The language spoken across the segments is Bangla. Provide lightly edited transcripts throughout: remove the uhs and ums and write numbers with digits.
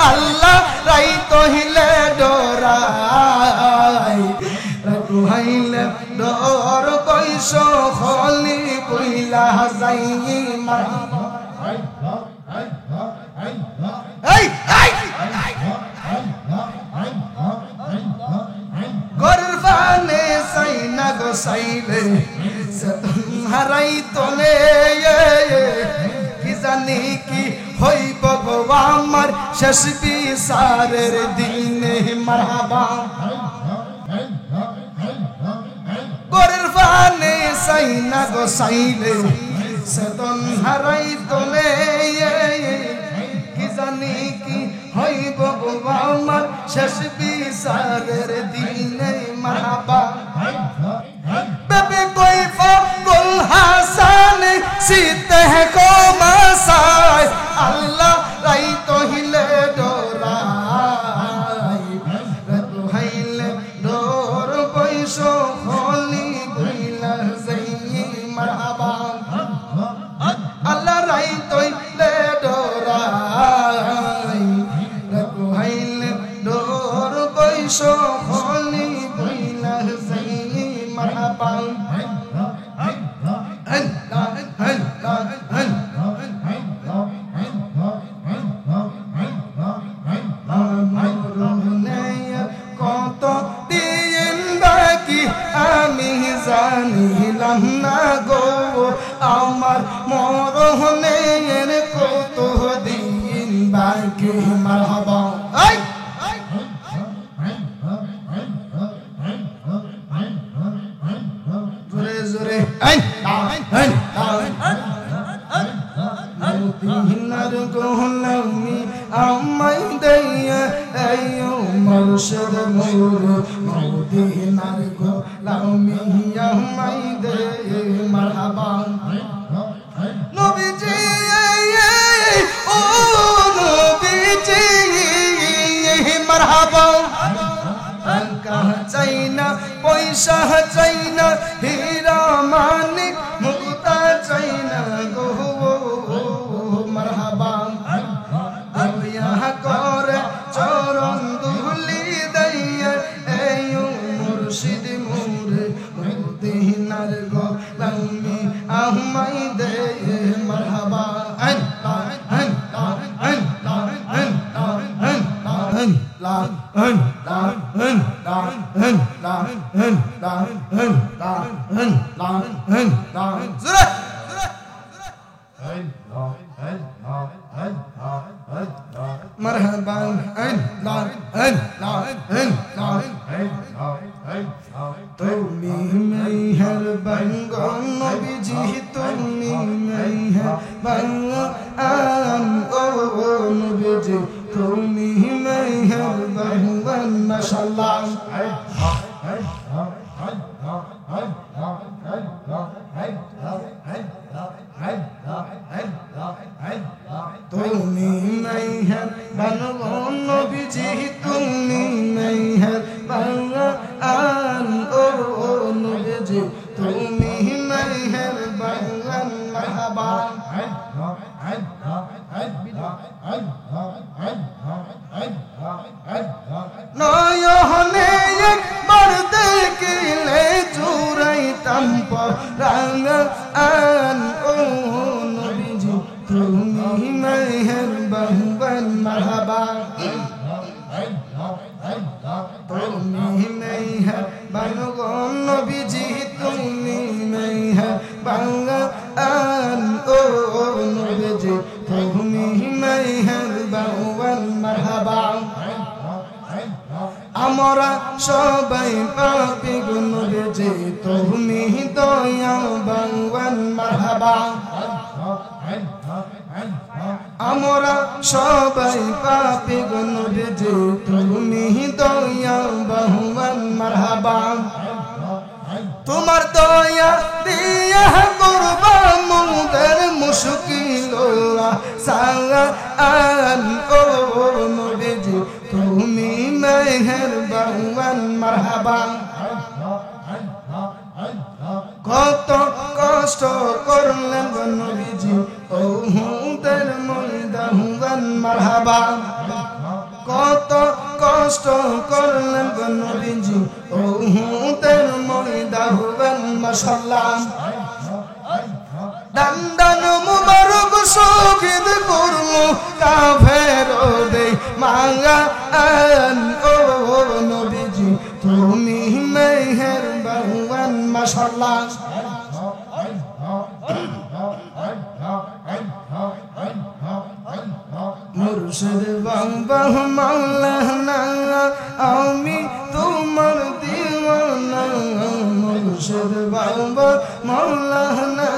আল্লাহ রাই তহিলে ডরাই রুহাইলে ডর কইস খলি কইলা যাই মারহাবা এই গরফানে সাইনা গো সাইলে হারাই তোলে কি জানি কি হইব গো আমার শেষ বিচারের দিনে মারহাবা গরফানে সাইনা গো সাইলে সদন হারাই তোলে কি জানি কি হইব গো আমার শেষ বিচারের দিনে মারহাবা বেবে কই ফকুল হাসান সিতে কো মাসায় আল্লাহ রাই তহিলে ডরাই রুহাইলে ডর কইস খলি কইলা যাই মারহাবা আল্লাহ রাই তহিলে ডরাই রুহাইলে ডর কইস খলি কইলা যাই মারহাবা কত দিন বাকি আমি জানিলাম না গো আমার মরণের কত দিন বাকি মারহাবা জোরে জোরে মদিনার গোলামি আমায় দেয়া আয়ো মুর্শিদ মোর মদিনার গোলামি আমায় দে মারহাবা নবীজি ও নবীজি মারহাবা টাকা চাই না পয়সা চাই না হীরা মানিক মুক্তা চাই না গো মারহাবা আবিয়া করে চরণ দুলি দইয়া এই মুর্শিদ মোর মদিনার গোলামি আমায় দে মারহাবা مرحبا তুমি মেহেরবান গো নবীজি তুমি মেহেরবান ও নবীজি তুমি মেহেরবান মাশাআল্লাহ তুমি মেহেরবান গো নবীজি তুমি মেহেরবান ও নবীজি তুমি মেহেরবান মারহাবা নয়নে একবার দেখিলে চুরাইতাম পরাণ ও নবীজি তুমি মেহেরবান মারহাবা তুমি মেহেরবান গো নবীজি তুমি মেহেরবান ও নবীজি তুমি মেহেরবান মারহাবা আমরা সবাই পাপী গো নবীজি তুমি দয়াবান মারহাবা আমরা সবাই পাপী গো নবীজি তুমি দয়াবান মারহাবা তোমার দয়া দিয়া করবা মুদের মুশকিল আসান ও নবীজি তুমি মেহেরবান মারহাবা কত কষ্ট করলেন গো নবীজি ও হুদের ময়দান মারহাবা কত কষ্ট করলেন গো নবীজি উহুদের ময়দানে মাশাআল্লাহ দান মুবারক শহীদ করলো কাফেরদের মাগান ও নবীজি তুমি মেহেরবান মাশাআল্লাহ মুর্শিদ বাবা মাওলানা আমি তোমার দিওয়ানা মুর্শিদ বাবা মাওলানা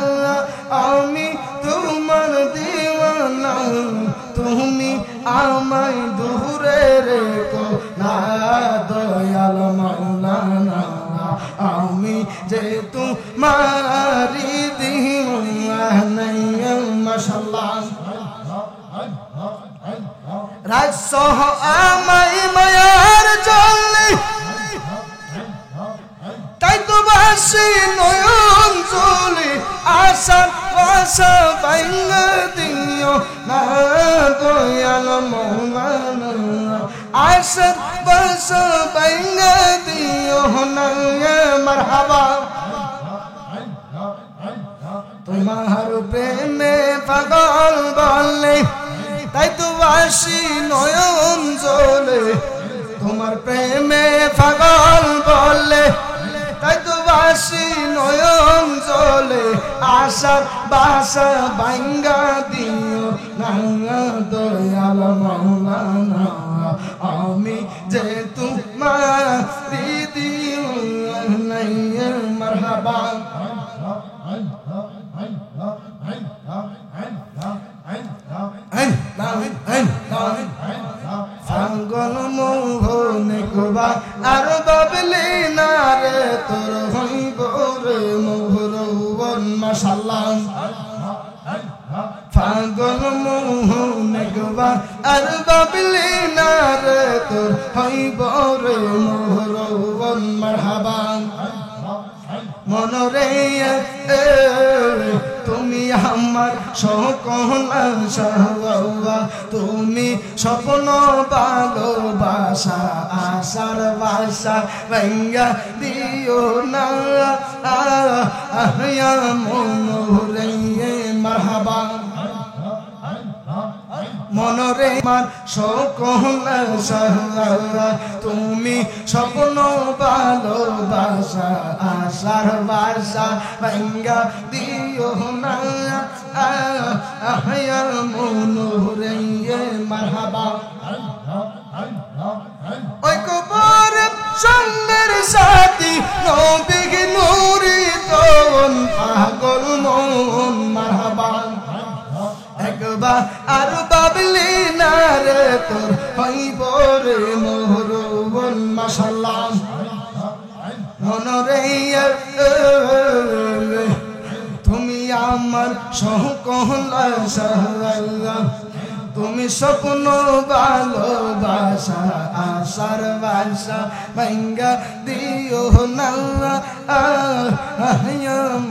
আমি তোমার দিওয়ানা তুমি আমায় দূরে রেখো না দয়াল মাওলানা আমি যে তোমারি দিওয়ানা মাশাআল্লাহ রাজসহ আমায় মায়ার জলে তাই তো বাসি নয়ন জলে আশার আশা ভাঙা দিও না দয়াল মাওলানা আশার আশা ভাঙা দিও না মারহাবা তোমার প্রেমে পাগল বলে তাই তো বাসি নয়ন জলে তোমার প্রেমে পাগল বলে তাই তো বাসি নয়ন জলে আশার বাসা ভাঙা দিও না দয়াল মাওলানা আমি যে তোমারি দিওয়ানা মারহাবা ফাঙ্গল মোহনে কুবা আর বাবলি না রে তোর হইব রে মোহরবন মাশাআল্লাহ ফাঙ্গল মোহনে কুবা আর বাবলি না রে তোর হইব রে মোহরবন মারহাবা মনরে তুমি আমার সকল আশা তুমি স্বপ্ন ভালোবাসা আশার বাসা ভাঙা দিও না মনরে মারহাবা মনরে মান সকল আশা তুমি স্বপ্ন ভালোবাসা আশার বাসা ভাঙা দিও না মনরে মারহাবা ওই কবর সঙ্গের সাথী নবী নূরি তোন পাগল মন মারহাবা একবার আর বাবলি না রে তোর হইব রে মোহরবন মাশাআল্লাহ মনরে তুমি আমার সকল আশা তুমি স্বপ্ন ভালোবাসা আশার বাসা ভাঙা দিও না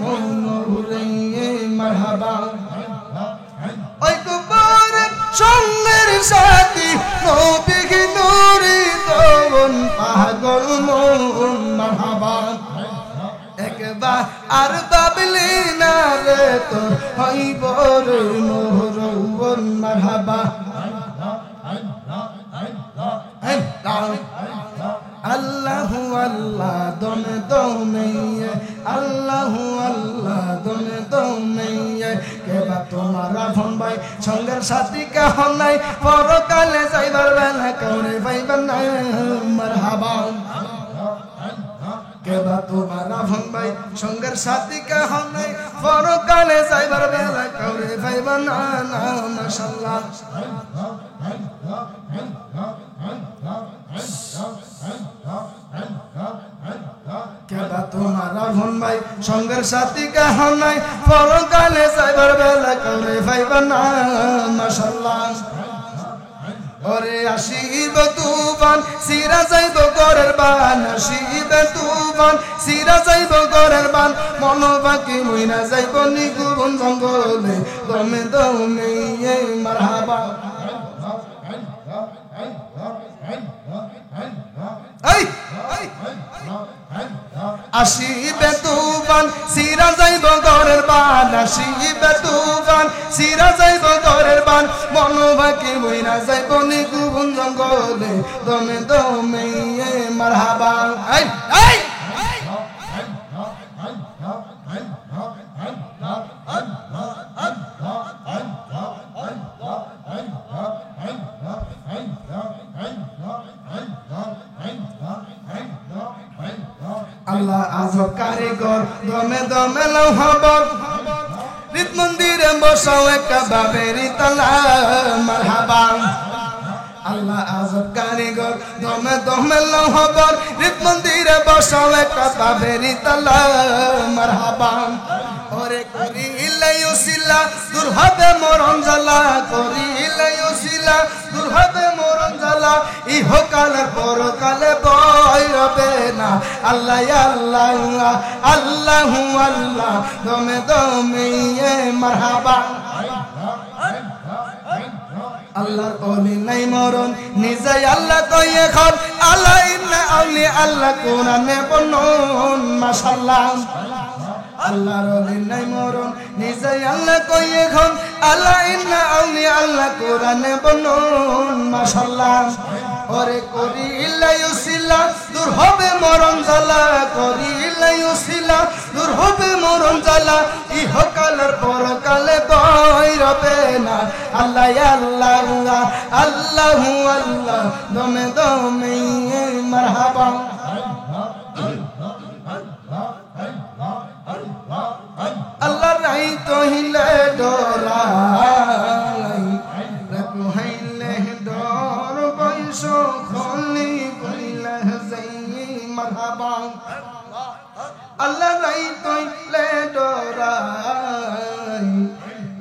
মনরে মারহাবা ওই কবর সঙ্গের সাথী নবী নূরি তোন পাগল মন মারহাবা একবার আর বাবলি না রে তোর হইব রে মোহরবন মারহাবা আল্লাহু আল্লাহ দমে দমে আল্লাহু আল্লাহ দমে দমে কেবা তোমার আপন ভাই সঙ্গের সাথী কেহ নাই পরকালে যাইবার বেলা কাউরে পাইবার না মারহাবা কেবা তোমার আপন ভাই সঙ্গের সাথী কেহ নাই পরকালে যাইবার বেলা কাউরে পাইবার না মাশাআল্লাহ কেবা তোমার আপন ভাই সঙ্গের সাথী কেহ নাই পরকালে যাইবার বেলা কাউরে পাইবার না মাশাআল্লাহ ওরে আসিব তুফান সিরা যাইব ঘরের বান আসিবে তুফান সিরা যাইব ঘরের বান মন বাকি মইনা যাইব নিগুবন জঙ্গলে দমে দমে মারহাবা আসিবে তুফান সিরা যাইব ঘরের বান আসিবে তুফান সিরা যাইব ঘরের বান মনোবাকি বইরা যাইব নিকুবন জঙ্গলে দমে দমে মারহাবা এই এই আল্লাহ আজব কারিগর দমে দমে লৌহবর হৃদ মন্দিরে বসাও একটা বাবেরি তালা মারহাবা আল্লাহ আজব কারিগর দমে দমে লৌহবর হৃদ মন্দিরে বসাও একটা বাবেরি তালা মারহাবা ওরে করিলে উসিলা দূর হবে মরণ জ্বালা করিলে উসিলা দূর হবে মরণ জ্বালা ইহকালে পরকালে ভয় রবে না আল্লাহ আল্লাহ আল্লাহু আল্লাহ দমে দমে মারহাবা আল্লাহর ওলি নাই মরণ নিজে আল্লাহ কই এখন আল্লাহ ইন্না আউলি আল্লাহ কোরআনে বর্ণন মাশাআল্লাহ আল্লাহর ওলি নাই মরণ নিজে আল্লাহ কই এখন আল্লাহ ইন্না আউলি আল্লাহ কোরআনে বর্ণন মাশাআল্লাহ ওরে করিলে উসিলা দূর হবে মরণ জ্বালা করিলে উসিলা দূর হবে মরণ জ্বালা ইহকালের পরকালে ভয় রবে না আল্লাহ আল্লাহ আল্লাহু আল্লাহ দমে দমে মারহাবা আল্লাহ রাই তহিলে ডরাই রাতু হাইলে ডর বৈশ খলি কইলে যাই মারহাবা আল্লাহ রাই তহিলে ডরাই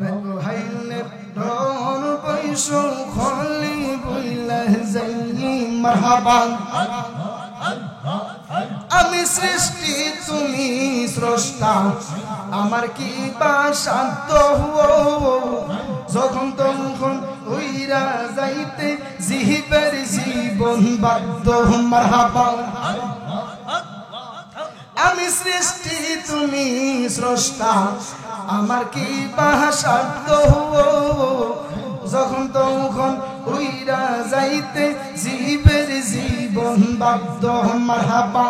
রাতু হাইলে ডর বৈশ খলি কইলে যাই মারহাবা আমি সৃষ্টি তুমি স্রষ্টা আমার কি বা শান্ত যখন তখন উইরা যাইতে জিহিবের জীবন বাধ্য মারহাবা আমি সৃষ্টি তুমি স্রষ্টা আমার কি বা শান্ত যখন তখন উইরা যাইতে জীবের জীবন বাধ্য মারহাবা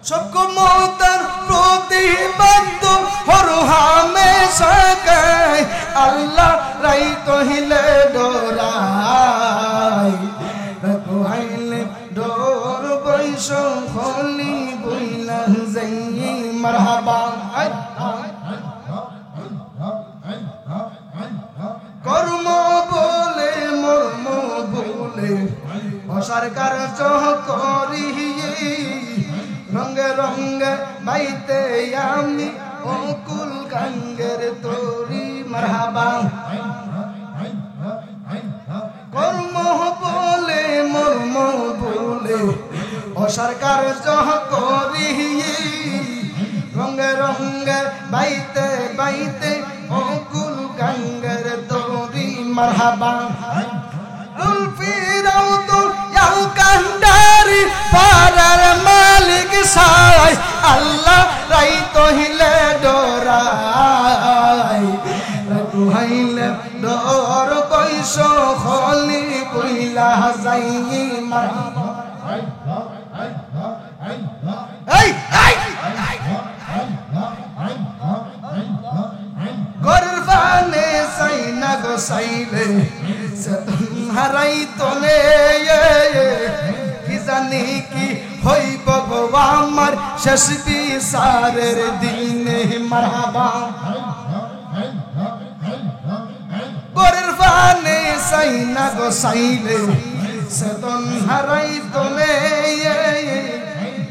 সব মতার প্রতিবাদ্য হর হামেশা গায় আল্লাহ রাই তহিলে ডরাই রাতু হাইলে ডর বৈশ খলি বইলা যাই মারহাবা কর্ম বলে মর্ম বলে অসরকার চহ করি রঙে রঙে বাইতে আমি অকুল গাঙ্গের তোরি মারহাবা কর্ম বলে মর্ম বলে অসরকার চহ করি রঙে রঙে বাইতে বাইতে অকুল গাঙ্গের তোরি মারহাবা উলফিরাও তো ইয়াও কান্ডারি পারার মালিক সাই আল্লাহ রাই তহিলে ডরাই রাতু হাইলে ডর বৈশ খলি কইলা যাই মারহাবা এই এই গরবানে সাইনা গো সাইলে সতন হারাই তোলে কি জানি কি হইব গো আমার শেষ বিচারের দিনে মারহাবা গরবানে সাইনা গো সাইলে সতন হারাই তোলে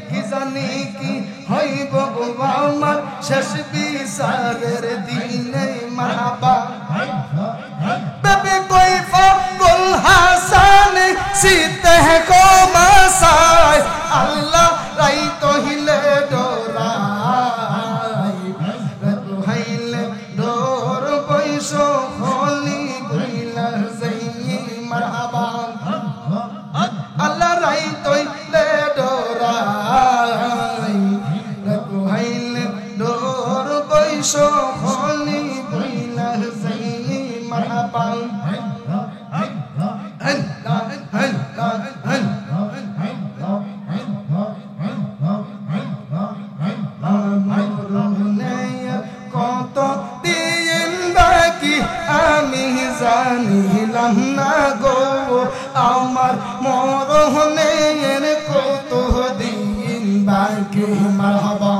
কি জানি কি হইব গো আমার শেষ বিচারের দিনে মারহাবা বেবে কই ফাকুল হাসান সিতে কো মাসাই আল্লাহ রাই তহিলে ডরাই রাতু হাইলে ডর বৈশ খলি বইলা যাই মারহাবা আল্লাহ রাই তহিলে ডরাই সকলি বইলা যাই মারহাবা কত দিন বাকি আমি জানিলাম না গো আমার মরণের কত দিন বাকি মারহাবা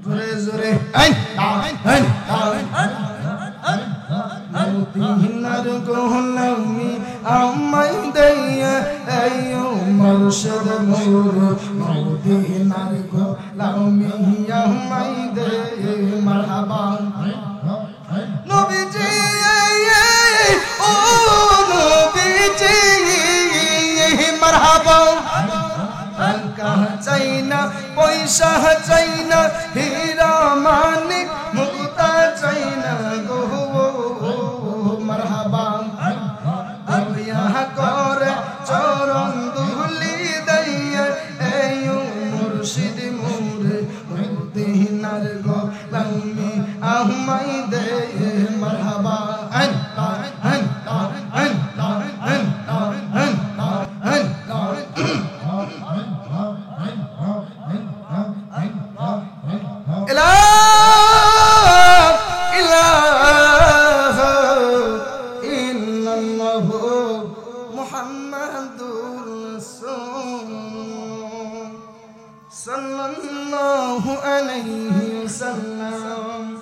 জোরে জোরে মদিনার গোলামি আমায় দেয়া আয়ো মুর্শিদ মোর মদিনার গোলামি আমায় দে মারহাবা নবীজি ও নবীজি মারহাবা টাকা চাই না পয়সা চাই না হীরা মানিক মুক্তা চাই না গো মারহাবা আলিয়া করে চরণ দুলি দইয়া এই মুর্শিদ মোর মদিনার গোলামি আমায় দে মারহাবা sallallahu alayhi wasallam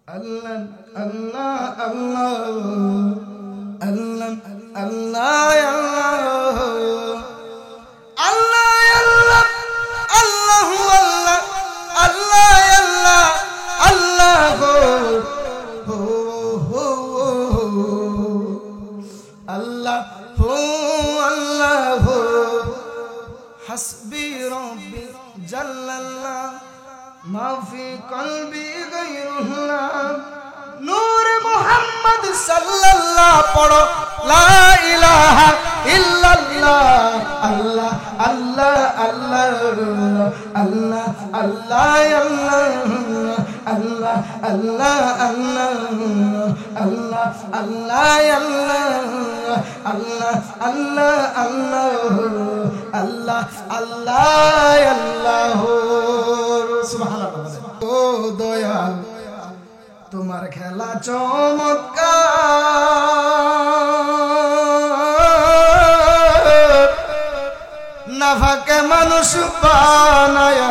Allah Allah Allah Allah Allah Allah حسبي ربي جل الله ما في قلبي غير الله نور محمد صلى الله پڑھو لا الہ الا اللہ اللہ اللہ اللہ اللہ اللہ اللہ اللہ اللہ اللہ اللہ اللہ اللہ اللہ اللہ اللہ সুবহানাল্লাহ ও দয়াল তোমার খেলা চমৎকার নাফাকে মানুষ বানায়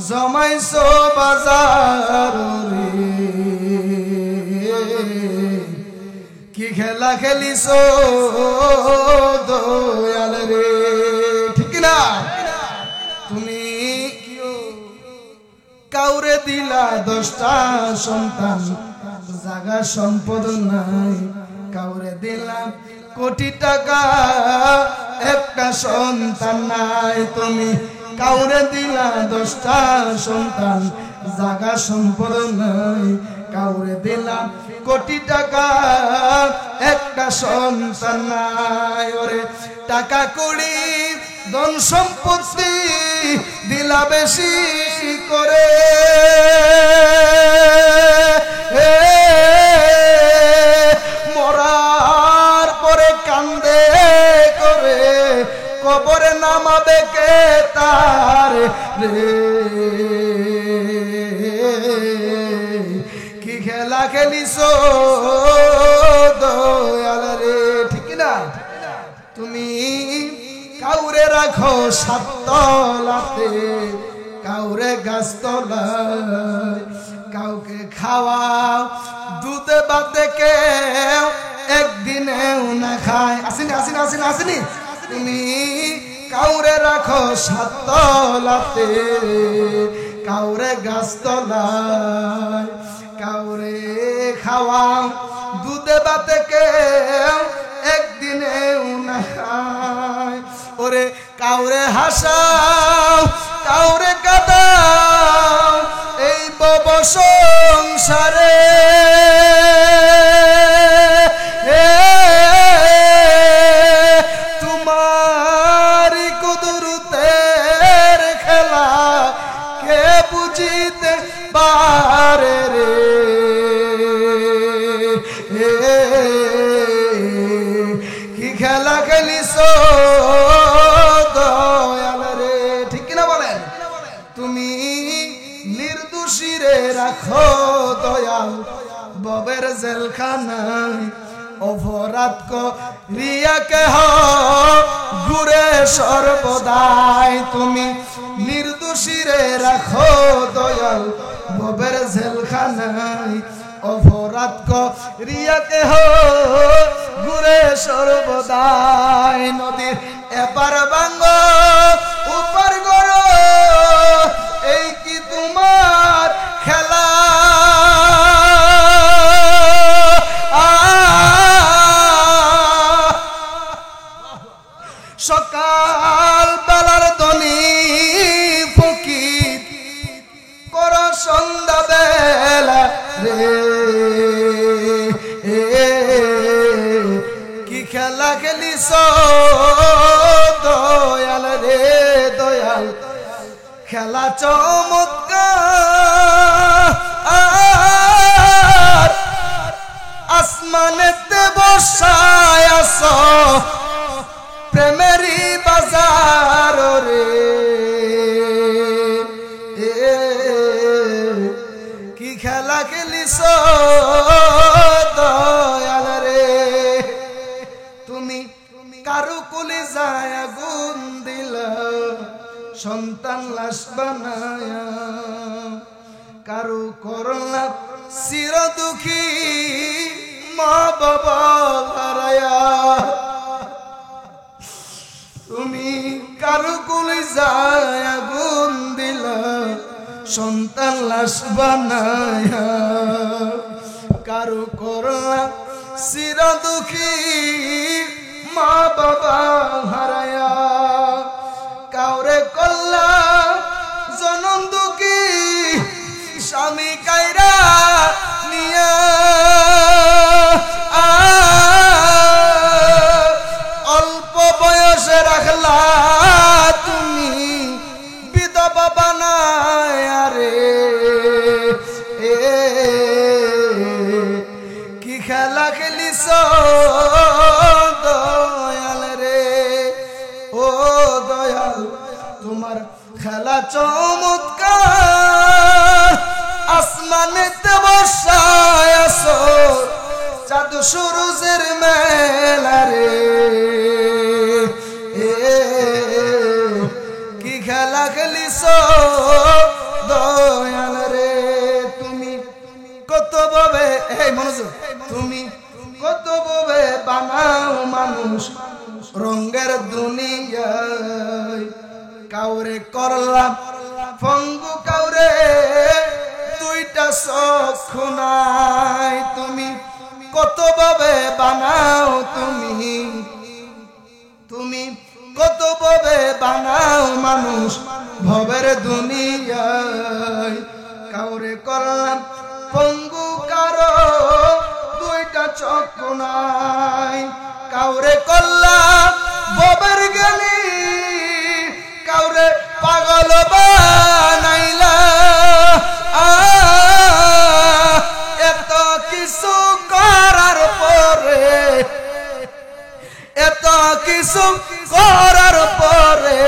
জমাইছো বাজার রে কি খেলা খেলিছো দয়াল রে ঠিক না তুমি কাউরে দিলা 10টা সন্তান জায়গা সম্পদ নাই কাউরে দিলা কোটি টাকা একটা সন্তান নাই তুমি কাউরে দিলা 10টা সন্তান জায়গা সম্পদ নাই কাউরে দিলা কোটি টাকা একটা সন্তান নাই ওরে টাকা কড়ি ধন সম্পত্তি দিলা বেশি করে মরার পরে কান্দে করে কবরে নামাবে কে তার রে কি খেলা খেলিছো দয়াল রে ঠিক না তুমি কাউরে রাখো সাততলাতে কাউরে গাছতলায় কাউকে খাওয়াও দুধে ভাতে কেউ একদিনেও না খায় আসেনি আসেনি আসেনি আসেনি তুমি কাউরে রাখো সাততলাতে কাউরে গাছতলায় কাউরে খাওয়াও দুধে ভাতে কেউ একদিনেও না খায় ওরে কাউরে হাসাও কাউরে কাঁদাও এই বব সংসারে তোমার জেলখানায় অপরাধ করিয়া কেহ ঘুরে সর্বদাই তুমি নির্দোষীরে রাখো দয়াল ভবের জেলখানায় অপরাধ করিয়া কেহ ঘুরে সর্বদাই নদীর এপার ভাঙ্গ উপার করো এই কি তোমার খেলা সকাল বেলার ধনী ফকির কর সন্ধ্যা বেলা রে কি খেলা খেলিস দয়াল রে দয়াল খেলা চমৎকার আসমানেতে বসায় আস প্রেমেরি বাজার রে কি খেলা খেলিস দয়াল রে তুমি কারু কুলি যায় আগুন দিল সন্তান লাশ বানায়া কারু করলা চির দুঃখী মা বাবা হারায়া তুমি কারু কুলি যায় আগুন দিল সন্তান লাশ বানায়া কারু করলা চির দুঃখী মা বাবা হারায়া কাউরে কল্লা জনম দুঃখী স্বামী কাইরা নিয়া অল্প বয়সে রাখলা তুমি বিধবা বানায় রে কি খেলা খেলিস দয়াল রে ও দয়াল তোমার খেলা চমৎকার আসমানেতে বসায় আছো চাঁদ সূরজের মেলা রে কি খেলা খেলিস দয়াল রে তুমি কত ভাবে এই মনোযোগ তুমি কত ভাবে বানাও মানুষ রঙের দুনিয়ায় কাউরে করলাম পঙ্গু কাউরে দুইটা চক্ষু নাই তুমি কত ভাবে বানাও তুমি তুমি কত ভাবে বানাও মানুষ ভবের দুনিয়ায় কাউরে করলাম পঙ্গু কারো দুইটা চক্ষু নাই কাউরে করলাম ভবের গেলি কাউরে পাগল বানাইলা এত কিছু করার পরে এত কিছু করার পরে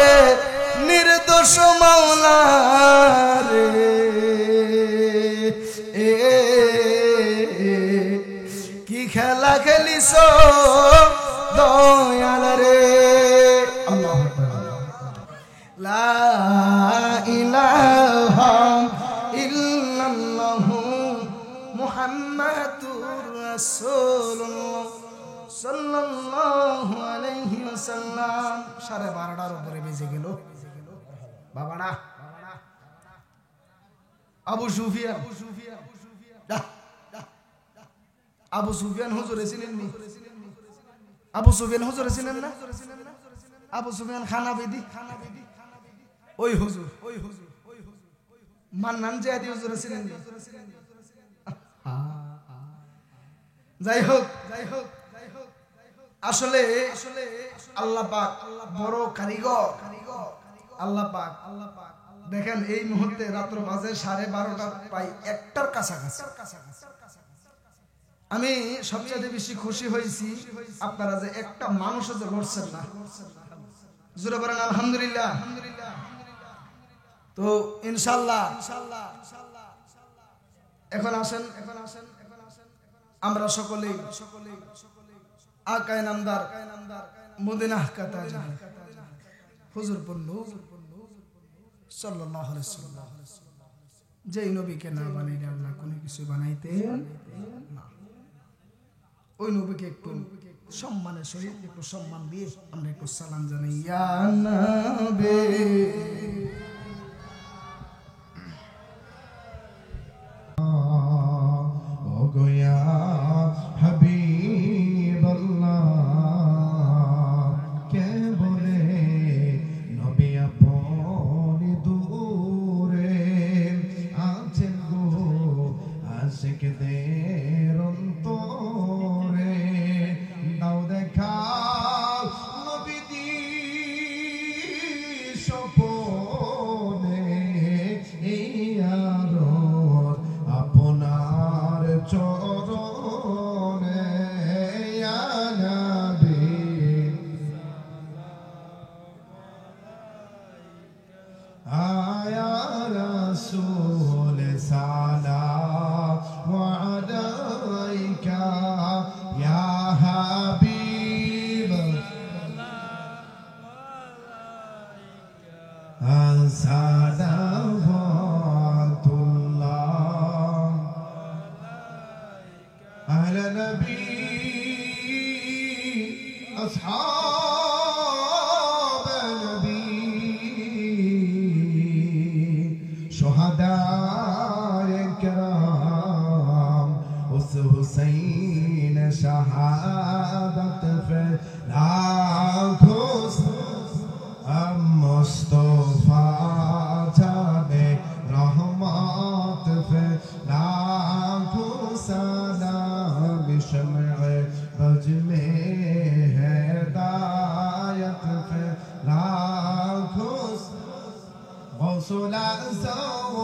নির্দোষ মাওলা রে কি খেলা খেলিস দয়াল রে আল্লাহু আকবার লা ইলাহা ইল্লাল্লাহু মুহাম্মাদুর রাসূলুল্লাহ সাল্লাল্লাহু আলাইহি ওয়াসাল্লাম 12:30টার উপরে বেজে গেল বাবারা আবু সুফিয়ান আবু সুফিয়ান হুজুরে ছিলেন নি আবু সুফিয়ান হুজুরে ছিলেন না আবু সুফিয়ান খানাবেদি ওই হুজুর মান্নান জিয়াদি হুজুরে ছিলেন নি যাই হোক আসলে আল্লাহ পাক বড় কারিগর আল্লাহ পাক দেখেন এই মুহূর্তে রাত্র বাজে 12:30 প্রায় 1টার কাছাকাছি আমি সবচেয়ে বেশি খুশি হয়েছি আপনারা যে একটা মানুষ যে লড়ছেন না জোরে বলেন আলহামদুলিল্লাহ তো ইনশাআল্লাহ এখন আসেন আমরা সকলেই আকায়ে নামদার মদিনা কা তাজদার হুজুর বলল সাল্লাল্লাহু আলাইহি ওয়াসাল্লাম যেই নবীকে না বানাইলে আল্লাহ কোনো কিছু বানাইতেন না। ওই নবীকে একটু সম্মানের সহিত একটু সম্মান দিয়ে আমরা একটু সালাম জানাই, ইয়া নবী ও গোয়া হাবিবাল্লাহ কে বলে নবী আপন দূরে আছেন গো আশিকদের অন্তরে, দাও দেখা নবীজি স্বপনে ইয়ারত আপনার চরণে, ইয়া নবী আয়া রাসূল সালাম আলাইকা ইয়া হাবিব সালাওয়াতুল্লাহ আলা নবী আসহাব নবী শুহাদায়ে کرام उस हुसैन शहादत पे लाखों मुस्तफा जाने रहमत पे लाखों सलाम शम्अ बज में हिदायत पे लाखों गौसुल आज़म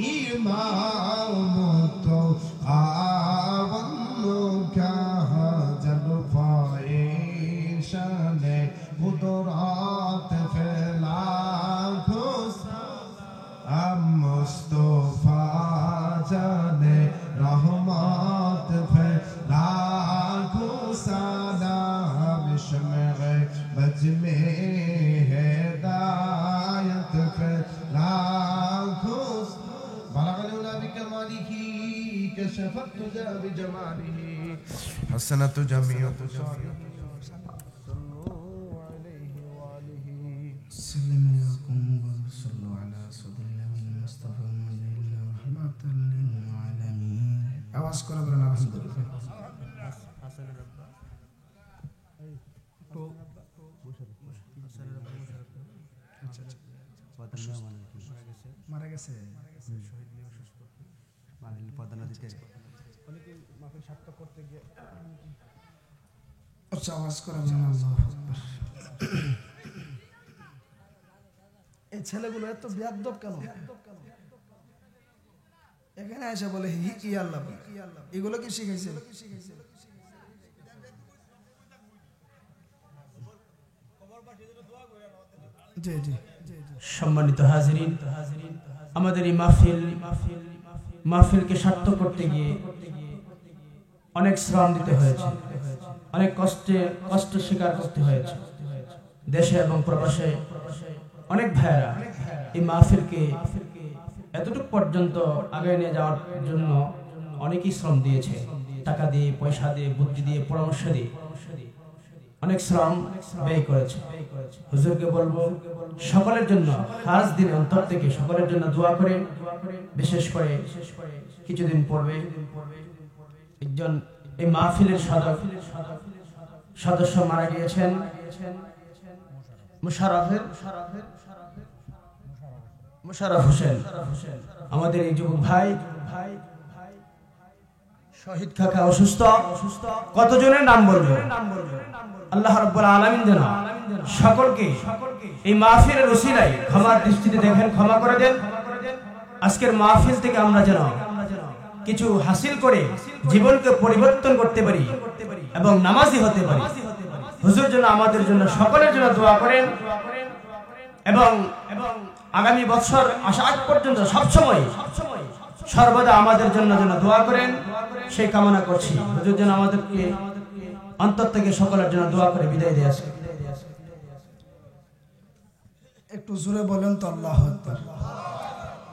इमाम तो आवन का जलवाए शान कुदरत फैला खुश मुस्तफा जाने रहमत फैला सलाम शम्अ बज में हिदायत फैला खुश बलगना बिकमालिही कशफत तुजा बिजमालिही हसनत जमीअत आवाज करो बरना अल्हम्दुलिल्लाह মারা গেছে আচ্ছা আওয়াজ করা যায় না। আল্লাহু আকবার। এই ছেলেগুলো এত বেয়াদব কেন? এখানে এসে বলে ই আল্লাহ, এগুলো কি শিখাইছে? জি জি। সম্মানিত হাজিরিন, আমাদের এই মাহফিলকে সার্থক করতে গিয়ে অনেক শ্রম দিতে হয়েছে, অনেক কষ্ট স্বীকার করতে হয়েছে। দেশে এবং প্রবাসে অনেক ভাইয়েরা এই মাহফিলকে এতটুকু পর্যন্ত আগে নিয়ে যাওয়ার জন্য অনেকই শ্রম দিয়েছে, টাকা দিয়ে, পয়সা দিয়ে, বুদ্ধি দিয়ে, পরামর্শ দিয়ে অনেক শ্রম ব্যয় করেছে। হুজুরকে বলবো সকলের জন্য খাস দিন অন্তর থেকে সকলের জন্য দোয়া করে, বিশেষ করে কিছুদিন পূর্বে একজন এই মাহফিলের সদস্য মারা গিয়েছেন, মুশাররফ হোসেন। আমাদের এই যুবক ভাই শহীদ কাকা অসুস্থ, কতজনের নাম বলবো? আল্লাহ রাব্বুল আলামিন যেন সকলকে এই মাহফিলের উসিলায় ক্ষমার দৃষ্টিতে দেখেন, ক্ষমা করে দেন। আজকের মাহফিল থেকে আমরা যেন কিছু হাসিল করে জীবনকে পরিবর্তন করতে পারি এবং নামাজি হতে পারি। হুজুর যেন আমাদের জন্য সকলের জন্য দোয়া করেন এবং আগামী বছর আসা আগ পর্যন্ত সবসময় সর্বদা আমাদের জন্য যেন দোয়া করেন সেই কামনা করছি। হুজুর যেন আমাদেরকে অন্তর থেকে সকলের জন্য দোয়া করে বিদায় দিয়ে আসে। একটু জোরে বলেন তো আল্লাহু আকবার।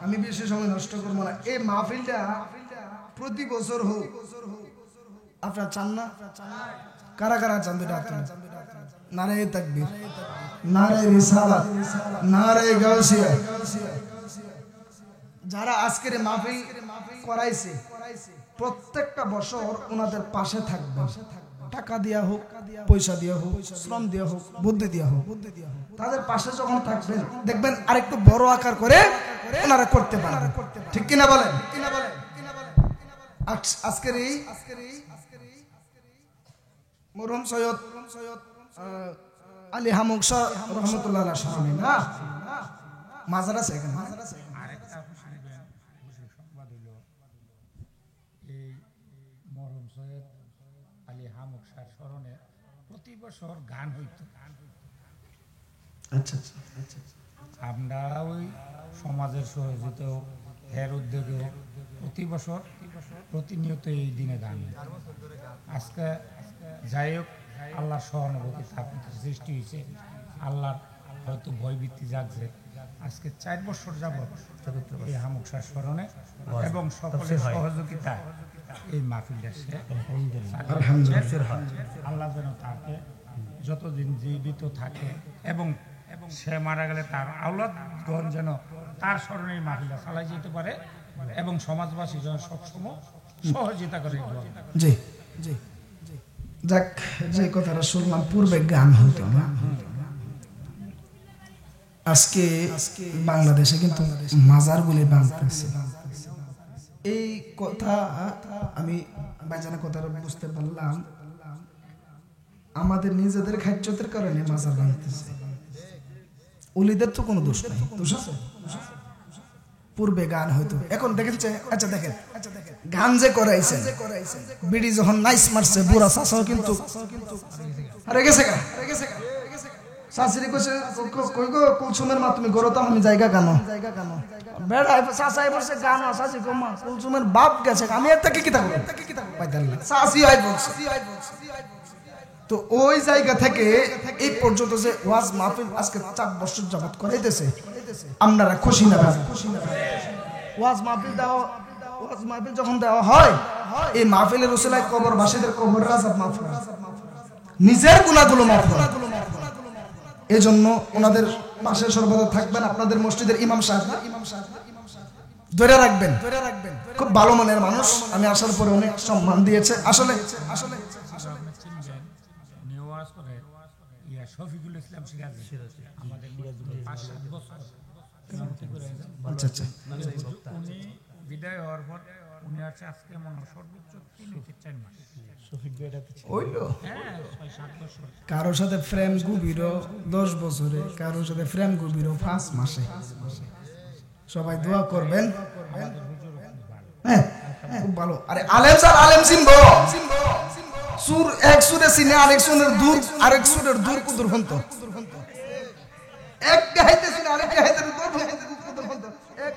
আমি বেশি সময় নষ্ট করবো না। এই মাহফিলটা প্রতি বছর হোক, আপনারা চান না? কারা কারা চান? দুইটা হাত তুলেন। নারায়ে তাকবীর, নারায়ে রিসালাত, নারায়ে গাউসিয়া। যারা আজকের মাহফিল করাইছে প্রত্যেকটা বছর ওনাদের পাশে থাকবেন, টাকা দিয়া হোক, পয়সা দিয়া হোক, শ্রম দিয়া হোক, বুদ্ধি দিয়া হোক, তাদের পাশে যখন থাকবেন দেখবেন আরেকটু বড় আকার করে ওনারা করতে পারবেন। ঠিক কিনা বলেন? আজকের এই মরহুম সৈয়দ আলী হামুক শাহ রহমতুল্লাহ আলাইহি সামনে না মাজার আছে এখানে। আরেকটা খুশি সংবাদ হলো, এই মরহুম সৈয়দ আলী হামুক শাহ স্মরণে প্রতি বছর গান হইত। আচ্ছা আচ্ছা আচ্ছা। আমরা ওই সমাজের সহযোগিতাও এর উদ্যোগেও প্রতি বছর প্রতিনিয়ত এই দিনে গান হইত। আজকে যাই হোক, আল্লাহর সহানুভূতি সৃষ্টি হয়েছে, আল্লাহর হয়তো ভয়ভীতি জাগছে। আজকে 4 বছর যাবত এই হামুক শাহ স্মরণে এবং সকলের সহযোগিতায় এই মাহফিলটা আল্লাহ যেন তাকে যতদিন জীবিত থাকে এবং সে মারা গেলে তার আওলাদগণ যেন তার স্মরণে এই মাহফিলটা চালাই যেতে পারে এবং সমাজবাসী যেন সবসময় সহযোগিতা করে। জি জি। যাক, যে কথাটা শুনলাম পূর্বে গান হতো না, আজকে বাংলাদেশে কিন্তু মাজারগুলি বাঁধতেছে। এই কথা আমি ভাইজানের কথাটা বুঝতে পারলাম, আমাদের নিজেদের খাদ্যতের কারণে মাজার বাঁধতেছে। ওলিদের তো কোনো দোষ নাই, দোষ আছে? পূর্বে গান হইতো, এখন দেখেছে। আচ্ছা দেখেন, গান যে করাইছেন, বিড়ি যখন নাইস মারছে বুড়া চাষাও কিন্তু আরে গেছে গা, শাশুড়ি কইছে কই গো কুলসুমের মা তুমি গরো তো আমি জায়গা কেন বেড়া চাষাই বলছে গান শাশি কমা কুলসুমের বাপ গেছে, আমি এর থেকে কি থাকবো পাইতাল্লা শাশি আই বলছে। তো ওই জায়গা থেকে এই পর্যন্ত যে ওয়াজ মাহফিল আজকে 4 বছর যাবত করাইতেছে, আপনারা খুশি না? ওয়াজ মাহফিল দেওয়া, ওয়াজ মাহফিল যখন দেওয়া হয়, এই মাহফিলের উসিলায় কবরবাসীদের কবরের আযাব মাফ হয়, নিজের গুনাহগুলো মাফ হয়। এজন্য ওনাদের পাশে সর্বদা থাকবেন। আপনাদের মসজিদের ইমাম সাহেব ধরে রাখবেন, খুব ভালো মানের মানুষ। আমি আসার পরে অনেক সম্মান দিয়েছে। আসলে শফিকুল ইসলাম সিরাজি আমাদের 5-7 বছর আচ্ছা আচ্ছা। উনি বিদায় হওয়ার পর উনি আছে আজকে মনে হয় সর্বোচ্চ 3-4 মাস। কারোর সাথে ফ্রেম গুবিরও 10 বছরে, কারোর সাথে ফ্রেম গুবিরও 5 মাসে। সবাই দোয়া করবেন। হ্যাঁ খুব ভালো। আরে আলেম স্যার আলেম চিনবো, সুর এক সুরে চিনে আরেক সুরের দূর, আরেক সুরের দূর কুদুর হন্ত এক গাইতে শুনে আরেক গাইতে দূর কুদুর হন্ত এক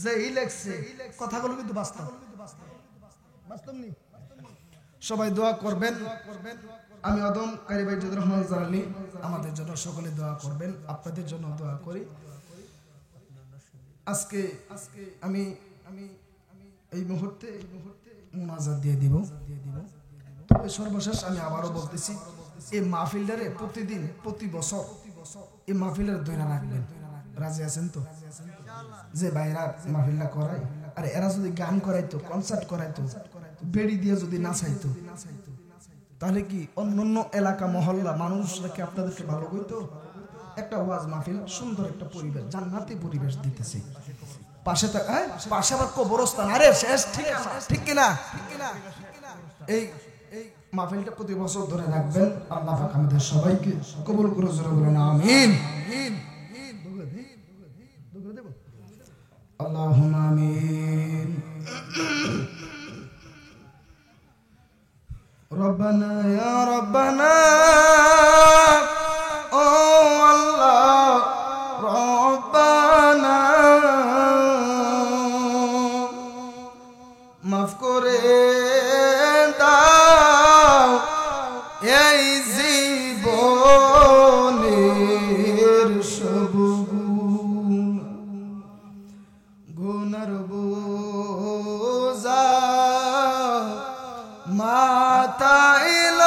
যেই লেখছে কথাগুলো কিন্তু বাস্তব বাস্তব নি। সবাই দোয়া করবেন। আমি আদম কারি ভাই জুদুর রহমান জালালি, আমাদের জন্য সকলে দোয়া করবেন, আপনাদের জন্য দোয়া করি। আজকে আমি এই মুহূর্তে মুনাজাত দিয়ে দিব। তবে সর্বশেষ আমি আবারও বলতেছি, এই মাহফিলটারে প্রতিদিন প্রতি বছর এই মাহফিলের দৈরা রাখবেন। রাজি আছেন তো? যে ভাইরা মাহফিলটা করায়, আরে এরা যদি গান করাইতো, কনসার্ট করাইতো, বেড়ি দিয়ে যদি নাচাইতো, তাহলে কি অন্যান্য এলাকা মহল্লা মানুষরা কি আপনাদেরকে ভালো করতো? একটা ওয়াজ মাহফিল, সুন্দর একটা পরিবেশ, জান্নাতি পরিবেশ দিতেছে। পাশে পাশে আবার কবরস্থান, আরে শেষ ঠিক কিনা? এই মাহফিলটা প্রতি বছর ধরে রাখবেন। আল্লাহ পাক আমাদের সবাইকে কবুল করে, জোরে বলেন আমিন। আল্লাহুম্মা আমিন। রব্বানা ইয়া রব্বানা, ও আল্লাহ রব্বানা সবু গুনার বোঝা মাথাইল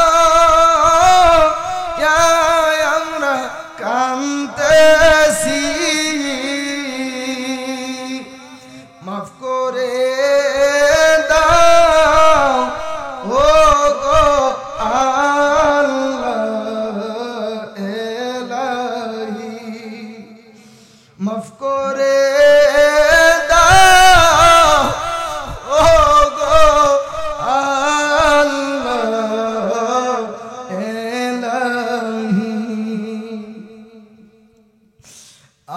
আমরা কান্তেছি মাফ করে দাও ও গো আল্লাহ এলাহি মাফ করে দাও ও গো আল্লাহ এলাহি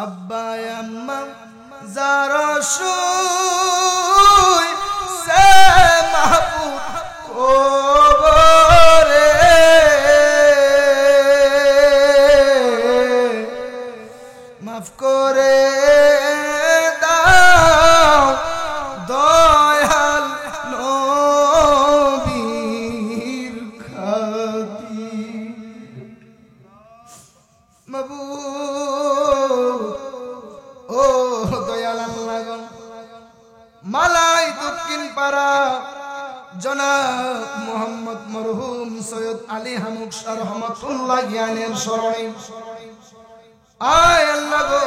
আব্বা আম্মা যারা শুই সে মাহবুব কবরে মাফ করে দাও দয়াল নবীর খাতির মাবুদ ও দয়াল আল্লাহ মালাই দক্ষিণ পাড়া জনাব মোহাম্মদ মরহুম সৈয়দ আলী হামুক শাহ রহমাতুল্লাহ জ্ঞানের স্মরণে আয় আল্লাহ গো